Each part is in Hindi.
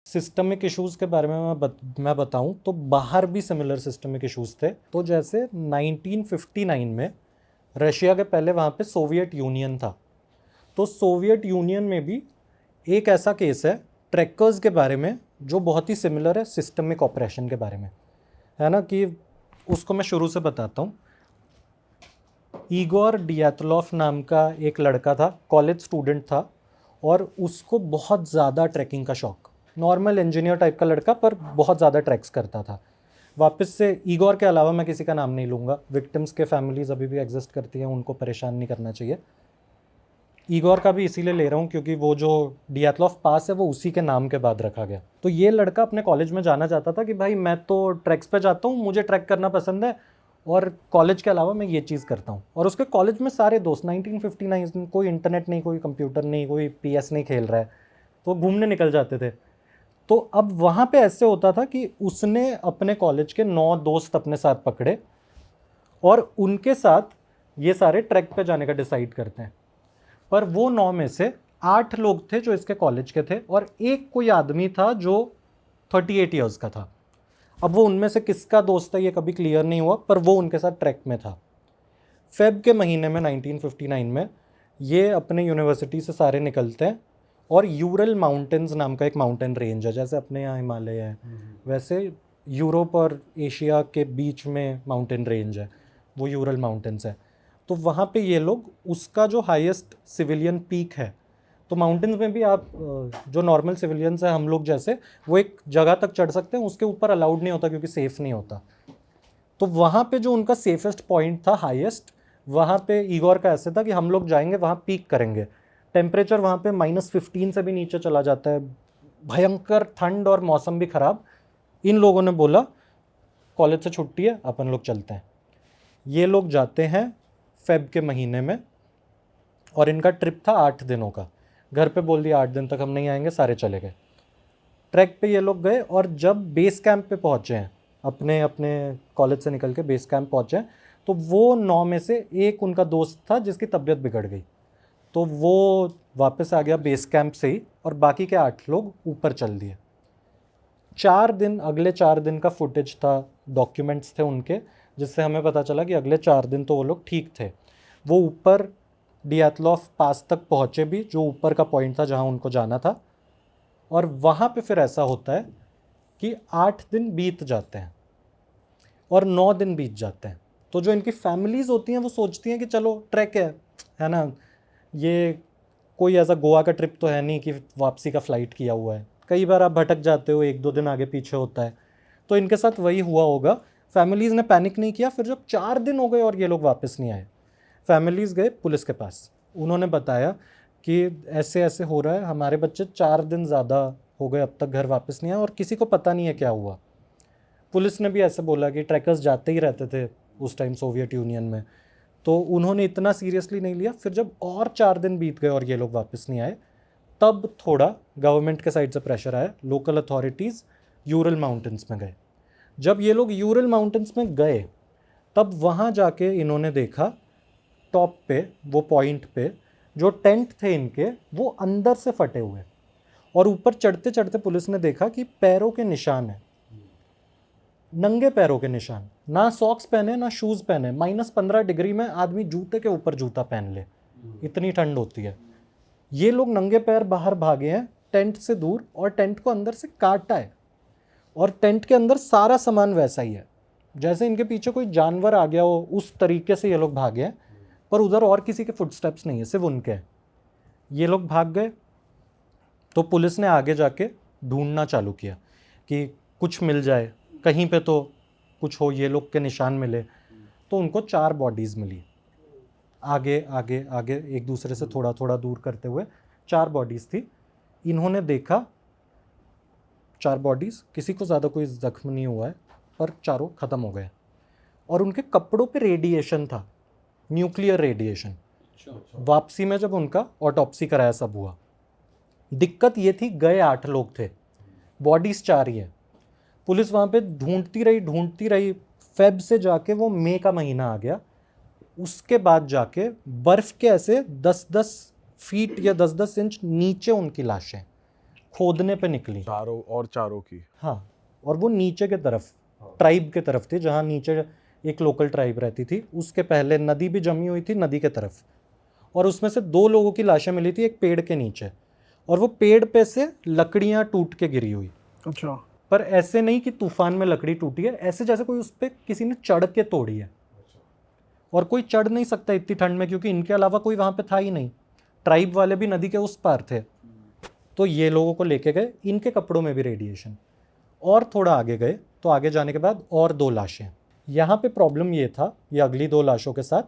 सिस्टमिक इश्यूज़ के बारे में मैं बताऊं तो बाहर भी सिमिलर सिस्टमिक इश्यूज़ थे। तो जैसे 1959 में रशिया के पहले वहाँ पे सोवियत यूनियन था, तो सोवियत यूनियन में भी एक ऐसा केस है ट्रैकर्स के बारे में जो बहुत ही सिमिलर है सिस्टमिक ऑपरेशन के बारे में, है ना। कि उसको मैं शुरू से बताता हूँ। ईगोर डियातलॉफ नाम का एक लड़का था, कॉलेज स्टूडेंट था, और उसको बहुत ज़्यादा ट्रैकिंग का शौक, नॉर्मल इंजीनियर टाइप का लड़का पर बहुत ज़्यादा ट्रैक्स करता था। वापस से ईगोर के अलावा मैं किसी का नाम नहीं लूँगा, विक्टिम्स के फैमिलीज अभी भी एग्जिस्ट करती हैं, उनको परेशान नहीं करना चाहिए। ईगोर का भी इसीलिए ले रहा हूँ क्योंकि वो जो डियातलॉफ पास है वो उसी के नाम के बाद रखा गया। तो ये लड़का अपने कॉलेज में जाना चाहता था कि भाई मैं तो ट्रैक्स पे जाता हूँ, मुझे ट्रैक करना पसंद है और कॉलेज के अलावा मैं ये चीज़ करता हूँ। और उसके कॉलेज में सारे दोस्त, 1959 कोई इंटरनेट नहीं, कोई कंप्यूटर नहीं, कोई PS नहीं खेल रहा है, तो घूमने निकल जाते थे। तो अब वहाँ पे ऐसे होता था कि उसने अपने कॉलेज के 9 दोस्त अपने साथ पकड़े और उनके साथ ये सारे ट्रैक पे जाने का डिसाइड करते हैं। पर वो 9 में से 8 लोग थे जो इसके कॉलेज के थे और एक कोई आदमी था जो 38 ईयर्स का था। अब वो उनमें से किसका दोस्त है ये कभी क्लियर नहीं हुआ, पर वो उनके साथ ट्रैक में था। फेब के महीने में 1959 में ये अपने यूनिवर्सिटी से सारे निकलते हैं और यूरल माउंटेन्स नाम का एक माउंटेन रेंज है, जैसे अपने यहाँ हिमालय है वैसे यूरोप और एशिया के बीच में माउंटेन रेंज है, वो यूरल माउंटेन्स है। तो वहाँ पे ये लोग, उसका जो हाईएस्ट सिविलियन पीक है, तो माउंटेन्स में भी आप जो नॉर्मल सिविलियंस हैं हम लोग जैसे, वो एक जगह तक चढ़ सकते हैं, उसके ऊपर अलाउड नहीं होता क्योंकि सेफ़ नहीं होता। तो वहाँ पे जो उनका सेफेस्ट पॉइंट था हाईएस्ट, वहाँ पे ईगोर का ऐसे था कि हम लोग जाएंगे वहाँ पीक करेंगे। टेम्परेचर वहाँ पे -15 से भी नीचे चला जाता है, भयंकर ठंड और मौसम भी ख़राब। इन लोगों ने बोला कॉलेज से छुट्टी है, अपन लोग चलते हैं। ये लोग जाते हैं फेब के महीने में और इनका ट्रिप था 8 दिनों का। घर पे बोल दिया 8 दिन तक हम नहीं आएंगे, सारे चले गए। ट्रैक पे ये लोग गए और जब बेस कैंप पे पहुँचे हैं, अपने अपने कॉलेज से निकल के बेस कैंप पहुँचे, तो वो 9 में से एक उनका दोस्त था जिसकी तबीयत बिगड़ गई, तो वो वापस आ गया बेस कैंप से ही और बाकी के 8 लोग ऊपर चल दिए। 4 दिन, अगले 4 दिन का फुटेज था, डॉक्यूमेंट्स थे उनके, जिससे हमें पता चला कि अगले 4 दिन तो वो लोग ठीक थे। वो ऊपर डियातलॉफ पास तक पहुँचे भी, जो ऊपर का पॉइंट था जहाँ उनको जाना था। और वहाँ पे फिर ऐसा होता है कि 8 दिन बीत जाते हैं और 9 दिन बीत जाते हैं। तो जो इनकी फैमिलीज़ होती हैं वो सोचती हैं कि चलो ट्रैक है ना, ये कोई ऐसा गोवा का ट्रिप तो है नहीं कि वापसी का फ़्लाइट किया हुआ है, कई बार आप भटक जाते हो, 1-2 दिन आगे पीछे होता है। तो इनके साथ वही हुआ होगा। फैमिलीज़ ने पैनिक नहीं किया। फिर जब 4 दिन हो गए और ये लोग वापस नहीं आए, फैमिलीज़ गए पुलिस के पास, उन्होंने बताया कि ऐसे ऐसे हो रहा है, हमारे बच्चे 4 दिन ज़्यादा हो गए अब तक घर वापस नहीं आए और किसी को पता नहीं है क्या हुआ। पुलिस ने भी ऐसे बोला कि ट्रैकर्स जाते ही रहते थे उस टाइम सोवियत यूनियन में, तो उन्होंने इतना सीरियसली नहीं लिया। फिर जब और 4 दिन बीत गए और ये लोग वापस नहीं आए, तब थोड़ा गवर्नमेंट के साइड से प्रेशर आया, लोकल अथॉरिटीज़ यूरल माउंटेन्स में गए। जब ये लोग यूरल माउंटेन्स में गए, तब वहाँ जाके इन्होंने देखा टॉप पे, वो पॉइंट पे जो टेंट थे इनके, वो अंदर से फटे हुए, और ऊपर चढ़ते चढ़ते पुलिस ने देखा कि पैरों के निशान हैं, नंगे पैरों के निशान, ना सॉक्स पहने ना शूज़ पहने। -15 डिग्री में आदमी जूते के ऊपर जूता पहन ले, इतनी ठंड होती है। ये लोग नंगे पैर बाहर भागे हैं टेंट से दूर, और टेंट को अंदर से काटा है, और टेंट के अंदर सारा सामान वैसा ही है जैसे इनके पीछे कोई जानवर आ गया हो, उस तरीके से ये लोग भागे हैं। पर उधर और किसी के फुटस्टेप्स नहीं है, सिर्फ उनके हैं। ये लोग भाग गए, तो पुलिस ने आगे जाके ढूंढना चालू किया कि कुछ मिल जाए, कहीं पे तो कुछ हो, ये लोग के निशान मिले। तो उनको 4 बॉडीज़ मिली, आगे आगे आगे एक दूसरे से थोड़ा थोड़ा दूर करते हुए 4 बॉडीज़ थी। इन्होंने देखा 4 बॉडीज़, किसी को ज़्यादा कोई ज़ख्म नहीं हुआ है, पर चारों ख़त्म हो गए। और उनके कपड़ों पे रेडिएशन था, न्यूक्लियर रेडिएशन। वापसी में जब उनका ऑटोप्सी कराया सब हुआ। दिक्कत ये थी, गए 8 लोग थे, बॉडीज़ 4 ही है। पुलिस वहाँ पे ढूंढती रही। फेब से जाके वो मई का महीना आ गया, उसके बाद जाके बर्फ़ के ऐसे 10-10 फीट या 10-10 इंच नीचे उनकी लाशें खोदने पे निकली चारों की। हाँ, और वो नीचे के तरफ ट्राइब के तरफ थी, जहाँ नीचे एक लोकल ट्राइब रहती थी, उसके पहले नदी भी जमी हुई थी नदी के तरफ, और उसमें से 2 लोगों की लाशें मिली थी एक पेड़ के नीचे, और वो पेड़ पे से लकड़ियाँ टूट के गिरी हुई। अच्छा। पर ऐसे नहीं कि तूफान में लकड़ी टूटी है, ऐसे जैसे कोई उस पर किसी ने चढ़ के तोड़ी है, और कोई चढ़ नहीं सकता इतनी ठंड में क्योंकि इनके अलावा कोई वहाँ पे था ही नहीं, ट्राइब वाले भी नदी के उस पार थे। तो ये लोगों को लेके गए, इनके कपड़ों में भी रेडिएशन, और थोड़ा आगे गए तो आगे जाने के बाद और 2 लाशें। यहाँ पे प्रॉब्लम ये था, ये अगली 2 लाशों के साथ,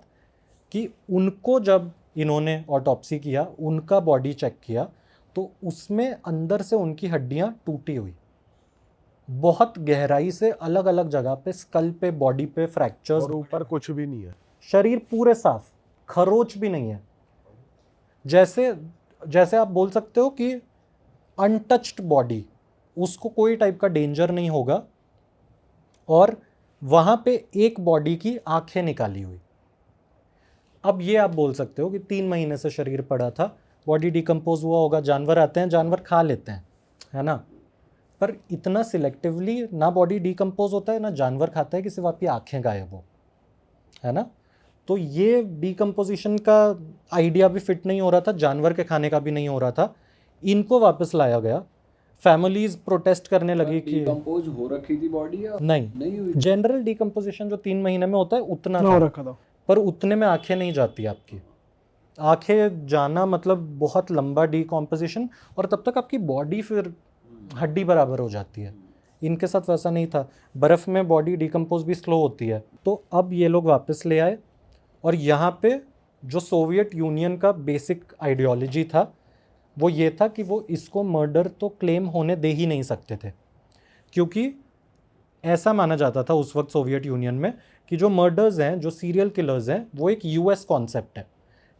कि उनको जब इन्होंने ऑटोप्सी किया, उनका बॉडी चेक किया, तो उसमें अंदर से उनकी हड्डियाँ टूटी हुई, बहुत गहराई से अलग अलग जगह पे, स्कल पे, बॉडी पे फ्रैक्चर्स, और ऊपर कुछ भी नहीं है, शरीर पूरे साफ, खरोच भी नहीं है, जैसे जैसे आप बोल सकते हो कि अनटच्ड बॉडी, उसको कोई टाइप का डेंजर नहीं होगा। और वहाँ पे एक बॉडी की आंखें निकाली हुई। अब ये आप बोल सकते हो कि 3 महीने से शरीर पड़ा था, बॉडी डिकम्पोज हुआ होगा, जानवर आते हैं, जानवर खा लेते हैं, है ना, पर इतना सिलेक्टिवली ना बॉडी डिकम्पोज होता है ना जानवर खाता है कि सिर्फ आपकी आंखें गायब हो, है ना। तो ये डिकम्पोजिशन का आइडिया भी फिट नहीं हो रहा था, जानवर के खाने का भी नहीं हो रहा था। इनको वापस लाया गया, फैमिलीज प्रोटेस्ट करने लगी कि डिकम्पोज हो रखी थी बॉडी या नहीं हुई। जनरल डिकम्पोजिशन जो 3 महीने में होता है उतना हो था, रखा था, पर उतने में आंखें नहीं जाती आपकी। आंखें जाना मतलब बहुत लंबा डिकम्पोजिशन, और तब तक आपकी बॉडी फिर हड्डी बराबर हो जाती है। इनके साथ वैसा नहीं था, बर्फ़ में बॉडी डिकम्पोज भी स्लो होती है। तो अब ये लोग वापस ले आए, और यहाँ पे जो सोवियत यूनियन का बेसिक आइडियोलॉजी था वो ये था कि वो इसको मर्डर तो क्लेम होने दे ही नहीं सकते थे, क्योंकि ऐसा माना जाता था उस वक्त सोवियत यूनियन में कि जो मर्डर्स हैं, जो सीरियल किलर्स हैं, वो एक यूएस कॉन्सेप्ट है।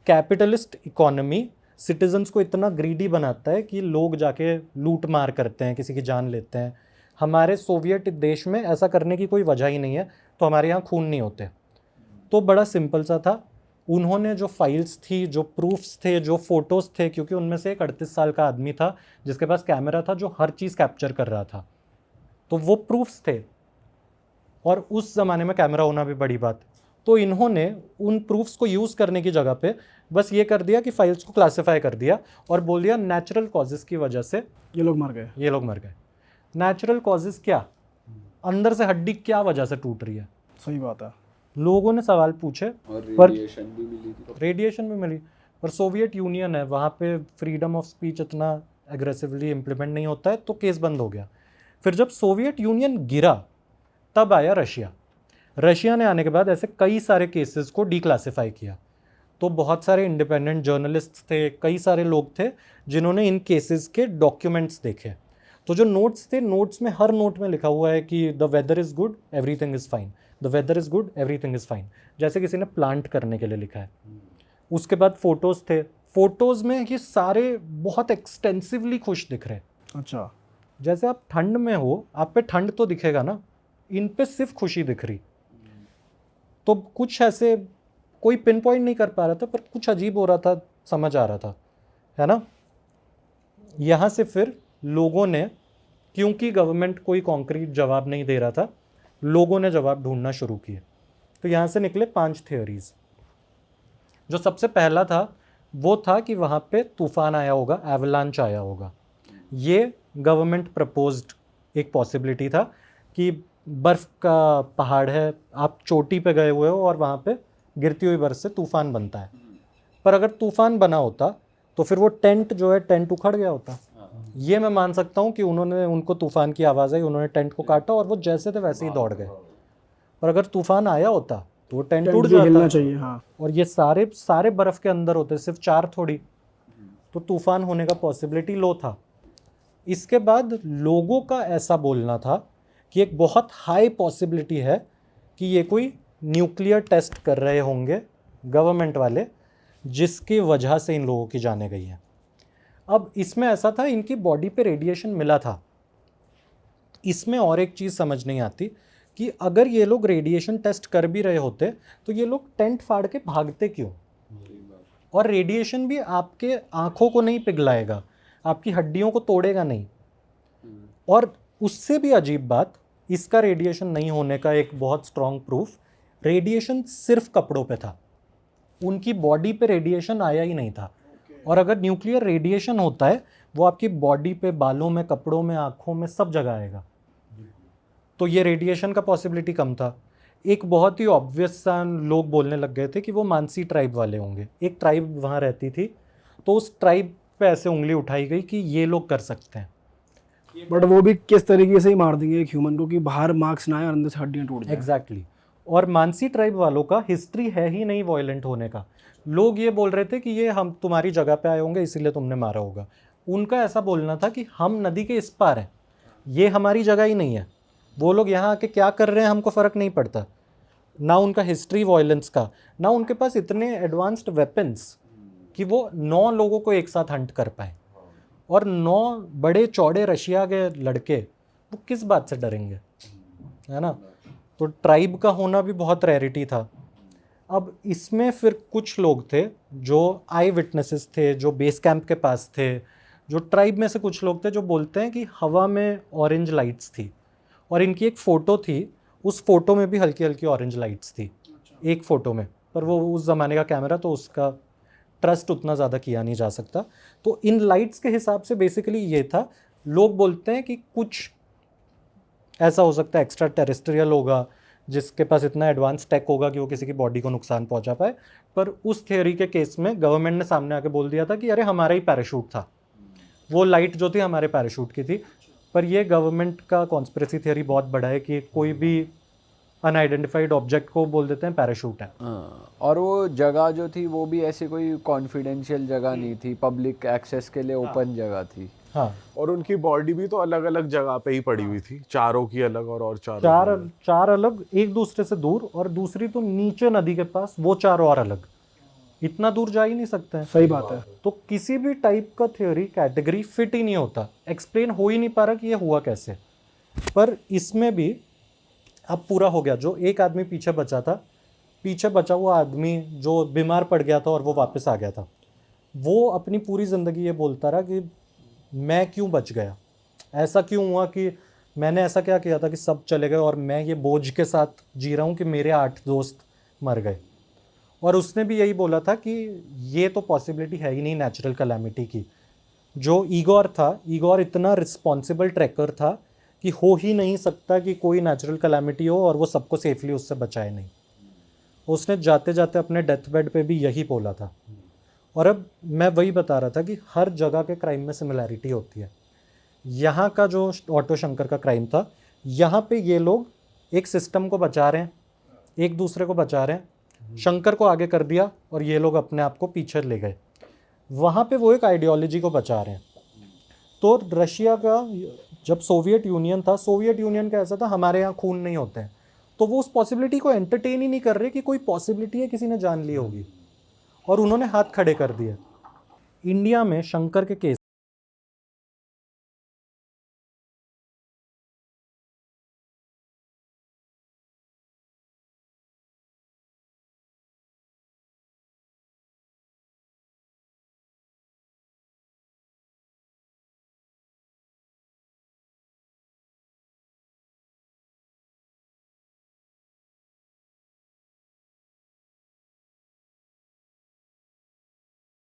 कैपिटलिस्ट इकोनॉमी सिटीजन्स को इतना ग्रीडी बनाता है कि लोग जाके लूट मार करते हैं, किसी की जान लेते हैं। हमारे सोवियत देश में ऐसा करने की कोई वजह ही नहीं है, तो हमारे यहाँ खून नहीं होते। तो बड़ा सिंपल सा था, उन्होंने जो फाइल्स थी, जो प्रूफ्स थे, जो फ़ोटोज़ थे, क्योंकि उनमें से एक 38 साल का आदमी था जिसके पास कैमरा था जो हर चीज़ कैप्चर कर रहा था, तो वो प्रूफ्स थे, और उस ज़माने में कैमरा होना भी बड़ी बात। तो इन्होंने उन प्रूफ्स को यूज़ करने की जगह पे बस ये कर दिया कि फाइल्स को क्लासिफाई कर दिया और बोल दिया नेचुरल कॉजेज़ की वजह से ये लोग मर गए। नेचुरल कॉजेज़ क्या, अंदर से हड्डी क्या वजह से टूट रही है? सही बात है। लोगों ने सवाल पूछे, और पर रेडिएशन भी मिली थी। रेडिएशन भी मिली, पर सोवियत यूनियन है, वहाँ पे फ्रीडम ऑफ स्पीच इतना एग्रेसिवली इम्प्लीमेंट नहीं होता है, तो केस बंद हो गया। फिर जब सोवियत यूनियन गिरा तब आया रशिया ने आने के बाद ऐसे कई सारे केसेस को डिक्लासिफाई किया। तो बहुत सारे इंडिपेंडेंट जर्नलिस्ट थे, कई सारे लोग थे जिन्होंने इन केसेस के डॉक्यूमेंट्स देखे। तो जो नोट्स थे, नोट्स में हर नोट में लिखा हुआ है कि the weather is good, everything is fine, the weather is good, everything is fine, जैसे किसी ने प्लांट करने के लिए लिखा है। उसके बाद फ़ोटोज़ थे, फ़ोटोज़ में ये सारे बहुत एक्सटेंसिवली खुश दिख रहे। अच्छा, जैसे आप ठंड में हो, आप पे ठंड तो दिखेगा ना, इन पे सिर्फ खुशी दिख रही। तो कुछ ऐसे कोई पिन पॉइंट नहीं कर पा रहा था, पर कुछ अजीब हो रहा था, समझ आ रहा था, है ना। यहाँ से फिर लोगों ने, क्योंकि गवर्नमेंट कोई कॉन्क्रीट जवाब नहीं दे रहा था, लोगों ने जवाब ढूंढना शुरू किए। तो यहाँ से निकले 5 थियोरीज। जो सबसे पहला था वो था कि वहाँ पे तूफान आया होगा, एवलांच आया होगा। ये गवर्नमेंट प्रपोज्ड एक पॉसिबिलिटी था कि बर्फ़ का पहाड़ है, आप चोटी पे गए हुए हो और वहाँ पे गिरती हुई बर्फ़ से तूफ़ान बनता है। पर अगर तूफ़ान बना होता तो फिर वो टेंट जो है, टेंट उखड़ गया होता। ये मैं मान सकता हूँ कि उनको तूफ़ान की आवाज़ आई, उन्होंने टेंट को काटा और वो जैसे थे वैसे ही दौड़ गए। पर अगर तूफ़ान आया होता तो वो टेंट उड़ जाता। चाहिए, हाँ। और ये सारे बर्फ़ के अंदर होते, सिर्फ 4 थोड़ी, तो तूफ़ान होने का पॉसिबिलिटी लो था। इसके बाद लोगों का ऐसा बोलना था कि एक बहुत हाई पॉसिबिलिटी है कि ये कोई न्यूक्लियर टेस्ट कर रहे होंगे गवर्नमेंट वाले, जिसकी वजह से इन लोगों की जानें गई हैं। अब इसमें ऐसा था, इनकी बॉडी पे रेडिएशन मिला था। इसमें और एक चीज़ समझ नहीं आती कि अगर ये लोग रेडिएशन टेस्ट कर भी रहे होते तो ये लोग टेंट फाड़ के भागते क्यों? और रेडिएशन भी आपके आँखों को नहीं पिघलाएगा, आपकी हड्डियों को तोड़ेगा नहीं। और उससे भी अजीब बात, इसका रेडिएशन नहीं होने का एक बहुत स्ट्रॉन्ग प्रूफ, रेडिएशन सिर्फ कपड़ों पे था, उनकी बॉडी पे रेडिएशन आया ही नहीं था। और अगर न्यूक्लियर रेडिएशन होता है वो आपकी बॉडी पे, बालों में, कपड़ों में, आँखों में, सब जगह आएगा। तो ये रेडिएशन का पॉसिबिलिटी कम था। एक बहुत ही ऑब्वियस सा लोग बोलने लग गए थे कि वो मानसी ट्राइब वाले होंगे। एक ट्राइब वहाँ रहती थी, तो उस ट्राइब पे ऐसे उंगली उठाई गई कि ये लोग कर सकते हैं। बट वो भी किस तरीके से ही मार देंगे एक ह्यूमन को कि बाहर मार्क्स ना आए और अंदर से हड्डियां टूट जाए। एग्जैक्टली। और मानसी ट्राइब वालों का हिस्ट्री है ही नहीं वॉयलेंट होने का। लोग ये बोल रहे थे कि ये हम तुम्हारी जगह पे आए होंगे इसीलिए तुमने मारा होगा। उनका ऐसा बोलना था कि हम नदी के इस पार हैं, ये हमारी जगह ही नहीं है, वो लोग यहाँ आके क्या कर रहे हैं हमको फ़र्क नहीं पड़ता। ना उनका हिस्ट्री वॉयलेंस का, ना उनके पास इतने एडवांस्ड वेपन्स कि वो 9 लोगों को एक साथ हंट कर पाए। और 9 बड़े चौड़े रशिया के लड़के, वो किस बात से डरेंगे, है ना। तो ट्राइब का होना भी बहुत रेयरिटी था। अब इसमें फिर कुछ लोग थे जो आई विटनेसेस थे, जो बेस कैंप के पास थे, जो ट्राइब में से कुछ लोग थे जो बोलते हैं कि हवा में ऑरेंज लाइट्स थी। और इनकी एक फ़ोटो थी, उस फोटो में भी हल्की हल्की ऑरेंज लाइट्स थी, एक फ़ोटो में। पर वो उस ज़माने का कैमरा, तो उसका ट्रस्ट उतना ज़्यादा किया नहीं जा सकता। तो इन लाइट्स के हिसाब से बेसिकली ये था। लोग बोलते हैं कि कुछ ऐसा हो सकता है एक्स्ट्रा टेरेस्ट्रियल होगा, जिसके पास इतना एडवांस टेक होगा कि वो किसी की बॉडी को नुकसान पहुंचा पाए। पर उस थियोरी के केस में गवर्नमेंट ने सामने आके बोल दिया था कि अरे हमारा ही पैराशूट था, वो लाइट जो थी हमारे पैराशूट की थी। पर ये गवर्नमेंट का कॉन्स्पिरेसी थियोरी बहुत बड़ा है कि कोई भी अनआइडेंटिफाइड ऑब्जेक्ट को बोल देते हैं पैराशूट है। और वो जगह जो थी वो भी ऐसी कोई कॉन्फिडेंशियल जगह नहीं थी, पब्लिक एक्सेस के लिए ओपन जगह थी। हाँ, और उनकी बॉडी भी तो अलग अलग जगह पे ही पड़ी हुई थी, चारों की अलग और चारों चार अलग एक दूसरे से दूर, और दूसरी तो नीचे नदी के पास, वो 4 और अलग। इतना दूर जा ही नहीं सकते हैं। सही बात है। तो किसी भी टाइप का थ्योरी कैटेगरी फिट ही नहीं होता, एक्सप्लेन हो ही नहीं पा रहा कि ये हुआ कैसे। पर इसमें भी अब पूरा हो गया। जो एक आदमी पीछे बचा था, पीछे बचा हुआ आदमी जो बीमार पड़ गया था और वो वापस आ गया था, वो अपनी पूरी ज़िंदगी ये बोलता रहा कि मैं क्यों बच गया, ऐसा क्यों हुआ कि मैंने ऐसा क्या किया था कि सब चले गए और मैं ये बोझ के साथ जी रहा हूँ कि मेरे 8 दोस्त मर गए। और उसने भी यही बोला था कि ये तो पॉसिबिलिटी है ही नहीं नेचुरल कैलामिटी की। जो ईगोर था, ईगोर इतना रिस्पॉन्सिबल ट्रैकर था कि हो ही नहीं सकता कि कोई नेचुरल कैलामिटी हो और वो सबको सेफली उससे बचाए नहीं। उसने जाते जाते अपने डेथ बेड पे भी यही बोला था। और अब मैं वही बता रहा था कि हर जगह के क्राइम में सिमिलैरिटी होती है। यहाँ का जो ऑटो शंकर का क्राइम था, यहाँ पे ये लोग एक सिस्टम को बचा रहे हैं, एक दूसरे को बचा रहे हैं, शंकर को आगे कर दिया और ये लोग अपने आप को पीछे ले गए। वहाँ पे वो एक आइडियोलॉजी को बचा रहे हैं। तो रशिया का जब सोवियत यूनियन था, सोवियत यूनियन का ऐसा था हमारे यहाँ खून नहीं होते हैं, तो वो उस पॉसिबिलिटी को एंटरटेन ही नहीं कर रहे कि कोई पॉसिबिलिटी है किसी ने जान ली होगी, और उन्होंने हाथ खड़े कर दिए। इंडिया में शंकर के केस